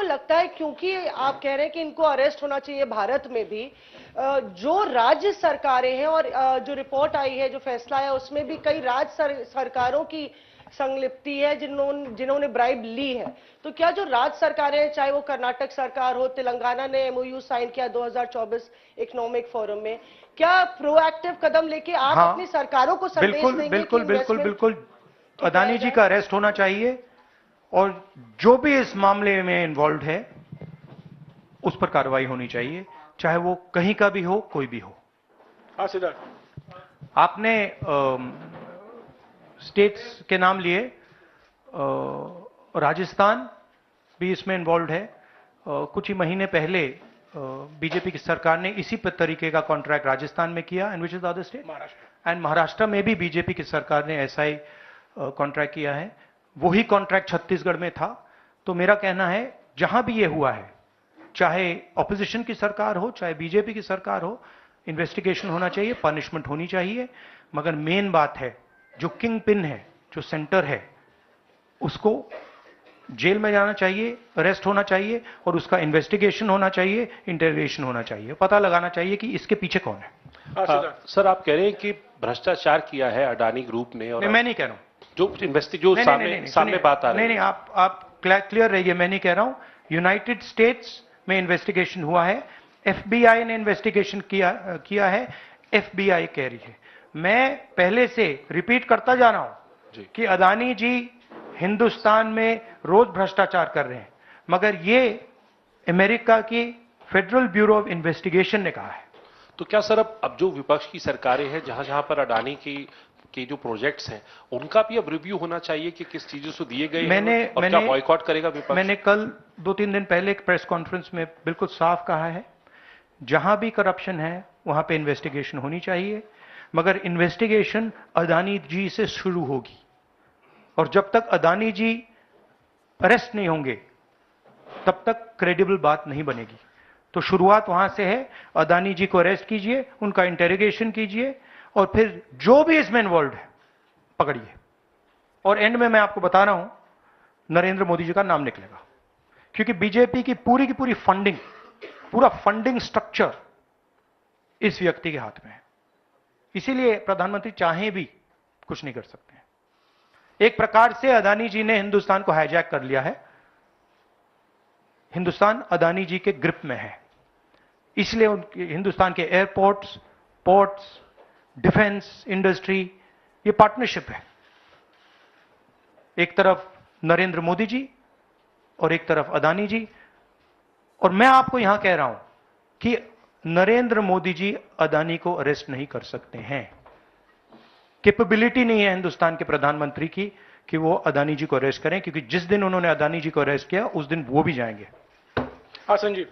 आपको लगता है, क्योंकि आप कह रहे हैं कि इनको अरेस्ट होना चाहिए भारत में भी, जो राज्य सरकारें हैं और जो रिपोर्ट आई है, जो फैसला है, उसमें भी कई राज्य सरकारों की संलिप्ति है जिन्होंने ब्राइब ली है, तो क्या जो राज्य सरकारें हैं, चाहे वो कर्नाटक सरकार हो, तेलंगाना ने एमओयू साइन किया 2024 इकोनॉमिक फोरम में, क्या प्रोएक्टिव कदम लेके आप अपनी सरकारों को संदेश देंगे? बिल्कुल बिल्कुल बिल्कुल अदानी जी का अरेस्ट होना चाहिए और जो भी इस मामले में इन्वॉल्व है उस पर कार्रवाई होनी चाहिए, चाहे वो कहीं का भी हो, कोई भी हो। हाँ सिद्धार्थ, आपने स्टेट्स के नाम लिए, राजस्थान भी इसमें इन्वॉल्व है। कुछ ही महीने पहले बीजेपी की सरकार ने इसी तरीके का कॉन्ट्रैक्ट राजस्थान में किया, and which is the other state, and Maharashtra में भी बीजेपी की सरकार ने ऐसा ही कॉन्ट्रैक्ट किया है। वही कॉन्ट्रैक्ट छत्तीसगढ़ में था। तो मेरा कहना है जहां भी ये हुआ है, चाहे ऑपोजिशन की सरकार हो, चाहे बीजेपी की सरकार हो, इन्वेस्टिगेशन होना चाहिए, पनिशमेंट होनी चाहिए, मगर मेन बात है जो किंग पिन है, जो सेंटर है, उसको जेल में जाना चाहिए, अरेस्ट होना चाहिए और उसका इन्वेस्टिगेशन होना चाहिए, इंटरोगेशन होना चाहिए, पता लगाना चाहिए कि इसके पीछे कौन है। सर, आप कह रहे हैं कि भ्रष्टाचार किया है अडानी ग्रुप ने, और मैं नहीं कह रहा हूं, जो सामने बात आ रही है। नहीं, आप क्लियर रहिए, मैं नहीं कह रहा हूं। यूनाइटेड स्टेट्स में इन्वेस्टिगेशन हुआ है, एफबीआई ने इन्वेस्टिगेशन किया है, एफबीआई कह रही है। मैं पहले से रिपीट करता जा रहा हूं कि अदानी जी हिंदुस्तान में रोज भ्रष्टाचार कर रहे हैं, मगर ये अमेरिका की फेडरल ब्यूरो ऑफ इन्वेस्टिगेशन ने कहा है। तो क्या सर अब जो विपक्ष की सरकारें हैं, जहां जहां पर अडानी की जो प्रोजेक्ट्स हैं, उनका भी अब रिव्यू होना चाहिए कि किस चीजों से दिए गए हैं और क्या बॉयकॉट करेगा विपक्ष? मैंने कल 2-3 दिन पहले एक प्रेस कॉन्फ्रेंस में बिल्कुल साफ कहा है, जहां भी करप्शन है वहां पे इन्वेस्टिगेशन होनी चाहिए, मगर इन्वेस्टिगेशन अदानी जी से शुरू होगी, और जब तक अदानी जी अरेस्ट नहीं होंगे तब तक क्रेडिबल बात नहीं बनेगी। तो शुरुआत वहां से है, अदानी जी को अरेस्ट कीजिए, उनका इंटेरोगेशन कीजिए, और फिर जो भी इसमें इन्वॉल्व है पकड़िए, और एंड में मैं आपको बता रहा हूं नरेंद्र मोदी जी का नाम निकलेगा, क्योंकि बीजेपी की पूरी फंडिंग, पूरा फंडिंग स्ट्रक्चर इस व्यक्ति के हाथ में है। इसीलिए प्रधानमंत्री चाहे भी कुछ नहीं कर सकते हैं। एक प्रकार से अदानी जी ने हिंदुस्तान को हाईजैक कर लिया है, हिंदुस्तान अदानी जी के ग्रिप में है, इसलिए उनके हिंदुस्तान के एयरपोर्ट्स, पोर्ट्स, डिफेंस इंडस्ट्री, ये पार्टनरशिप है। एक तरफ नरेंद्र मोदी जी और एक तरफ अदानी जी, और मैं आपको यहां कह रहा हूं कि नरेंद्र मोदी जी अदानी को अरेस्ट नहीं कर सकते हैं। कैपेबिलिटी नहीं है हिंदुस्तान के प्रधानमंत्री की कि वो अदानी जी को अरेस्ट करें, क्योंकि जिस दिन उन्होंने अदानी जी को अरेस्ट किया उस दिन वो भी जाएंगे। हाँ संजीव।